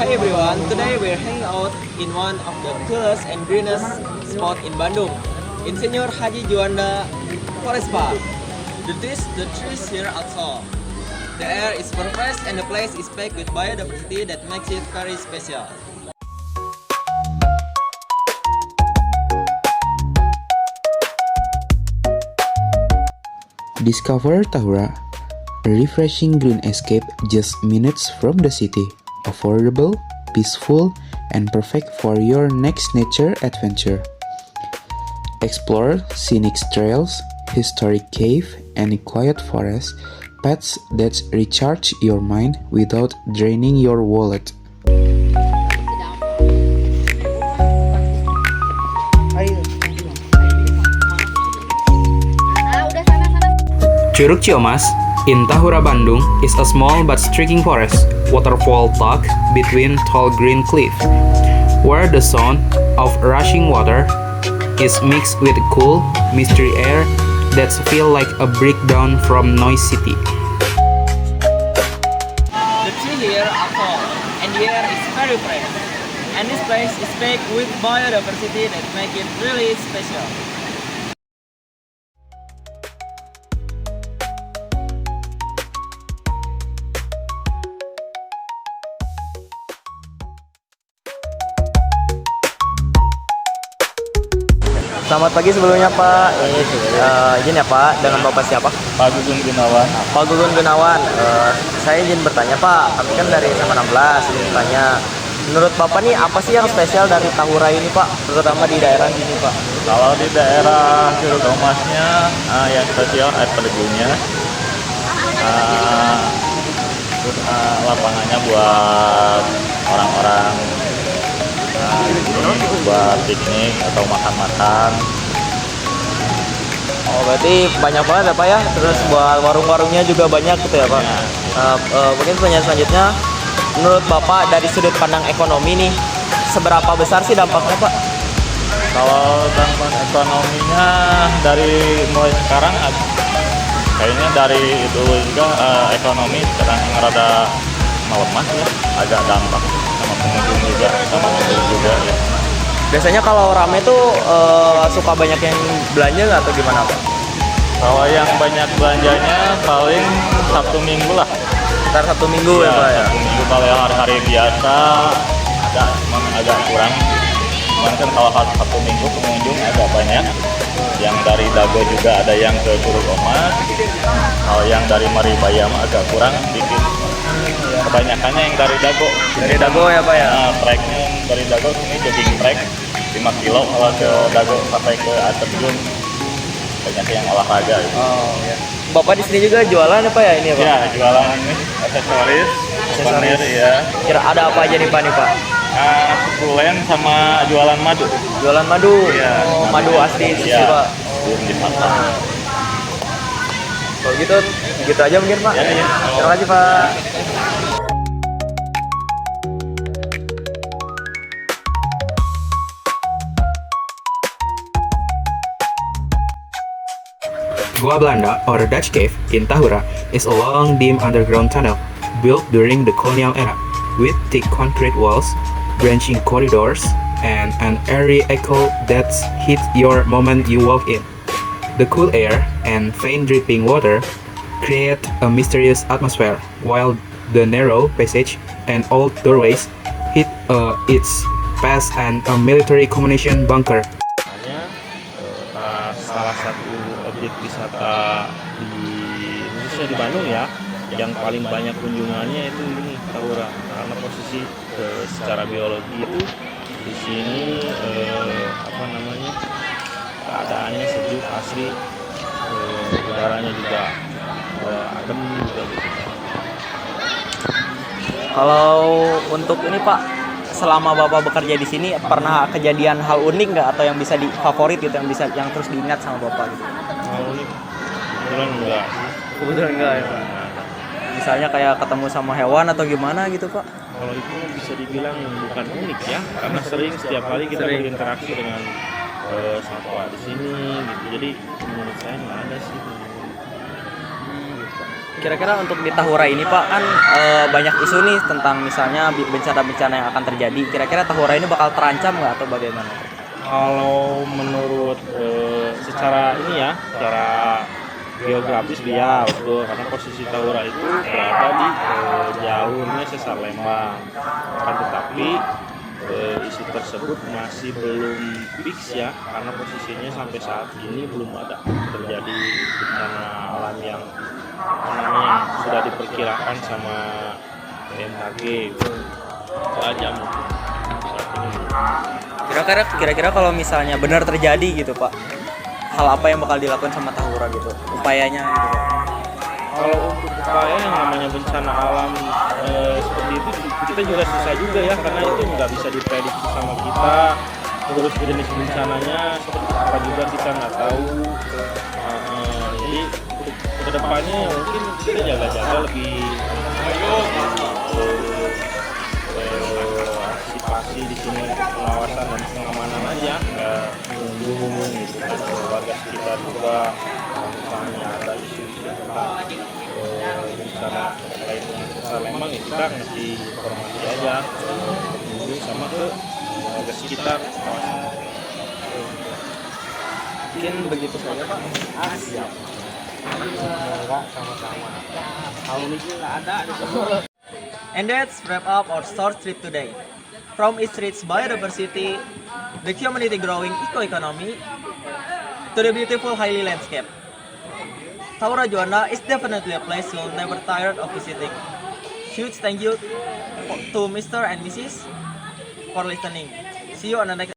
Hi everyone, today we're hanging out in one of the coolest and greenest spot in Bandung, Insinyur Haji Juanda Forest Park. The trees here are tall. The air is fresh and the place is packed with biodiversity that makes it very special. Discover Tahura, a refreshing green escape just minutes from the city. Affordable, peaceful, and perfect for your next nature adventure. Explore scenic trails, historic cave, and quiet forest paths that recharge your mind without draining your wallet. Curug Ciomas in Tahura, Bandung is a small but striking forest waterfall tucked between tall green cliffs, where the sound of rushing water is mixed with cool, mystery air that feel like a breakdown from noise city. The trees here are tall and the air is very fresh. And this place is packed with biodiversity that make it really special. Selamat pagi sebelumnya Pak. Izin ya Pak, dengan Bapak siapa? Pak Gugun Gunawan. Pak Gugun Gunawan. Saya izin bertanya Pak, kami kan dari SMA 16 izin bertanya. Menurut Bapak nih apa sih yang spesial dari Tahura ini Pak, terutama di daerah sini Pak? Kalau di daerah Curug Omasnya, yang spesial air terjunnya, terus lapangannya buat orang-orang buat piknik atau makan-makan. Oh berarti banyak banget ya Pak ya. Terus buat warung-warungnya juga banyak gitu ya Pak. Mungkin pertanyaan selanjutnya, menurut Bapak dari sudut pandang ekonomi nih, seberapa besar sih dampaknya Pak? Kalau dampak ekonominya dari mulai sekarang kayaknya dari dulu juga ekonomi sekarang rada melemah ya, agak dampak sama pengunjung juga, sama pembeli juga ya. Biasanya kalau rame tuh suka banyak yang belanja nggak atau gimana Pak? Kalau yang banyak belanjanya paling Sabtu Minggu lah. Sekitar 1 minggu ya Pak ya? Sabtu Minggu. Kalau yang hari-hari biasa agak kurang. Cuman kan kalau Sabtu Minggu pengunjung agak banyak. Yang dari Dago juga ada yang ke Curug Omas. Kalau yang dari Maribaya agak kurang sedikit. Kebanyakannya yang dari Dago. Dari Dago ya Pak ya? Treknya yang dari Dago ini jogging trek 5 kilo kalau ke Dago sampai ke air terjun. Banyak yang olahraga gitu. Oh ya. Bapak di sini juga jualan ya Pak ya ini ya Pak? Ya, jualan ini aksesoris, souvenir ya. Kira ada apa aja nih Pak nih Pak? Sukulen sama jualan madu. Jualan madu. Iya. Oh, madu asli itu sih Iya. Pak. Belum dipasang. Kalau gitu aja mungkin Pak. Ya, ya. Terima kasih Pak. Gua Belanda, or Dutch Cave, in Tahura, is a long, dim underground tunnel built during the colonial era, with thick concrete walls, branching corridors, and an airy echo that hits your moment you walk in. The cool air and faint dripping water create a mysterious atmosphere, while the narrow passage and old doorways hit its past and a military communication bunker. Salah satu objek wisata khususnya di Bandung ya, yang paling banyak kunjungannya itu ini Tahura, karena posisi secara biologi itu di sini keadaannya sejuk asri, udaranya juga adem juga gitu. Kalau untuk ini Pak, selama Bapak bekerja di sini pernah kejadian hal unik nggak atau yang bisa difavorit gitu, yang terus diingat sama Bapak gitu? Hal unik kebetulan enggak sih. Kebetulan enggak ya Pak. Misalnya kayak ketemu sama hewan atau gimana gitu Pak? Kalau itu bisa dibilang bukan unik ya, karena sering setiap kali kita berinteraksi dengan satwa di sini gitu. Jadi menurut saya nggak ada sih. Gitu. Kira-kira untuk di Tahura ini Pak kan banyak isu nih tentang misalnya bencana-bencana yang akan terjadi. Kira-kira Tahura ini bakal terancam nggak atau bagaimana? Kalau menurut secara ini ya, secara geografis dia betul, karena posisi Tahura itu berada di jalurnya sesar Lembang. Akan tetapi isu tersebut masih belum fix ya, karena posisinya sampai saat ini belum ada terjadi bencana alam yang namanya sudah diperkirakan sama BMKG. Itu aja mungkin saat ini. Kira-kira kalau misalnya benar terjadi gitu Pak, hal apa yang bakal dilakukan sama Tahura gitu, upayanya gitu Pak? Kalau untuk upaya yang namanya bencana alam seperti itu kita juga susah juga ya, karena itu nggak bisa diprediksi sama kita. Terus jenis bencananya seperti apa juga kita nggak tahu. Jadi untuk kedepannya mungkin kita jaga-jaga lebih antisipasi di sini, pengawasan dan pengamanan aja, nggak mengunjung gitu kan, warga sekitar juga. Misalnya ada isu-isu tentang bencana terkait dengan sesar Lembang, ya kita ngasih informasi aja mengunjung sama ke warga sekitar kawasan. Mungkin begitu saja Pak. Siap. Sama-sama. Kalau ini nggak ada. And that's wrap up our short trip today. From its rich biodiversity, the community growing eco-economy, to the beautiful highly landscape, Tahura Juanda is definitely a place you'll never tired of visiting. Huge thank you to Mr. and Mrs. for listening. See you on the next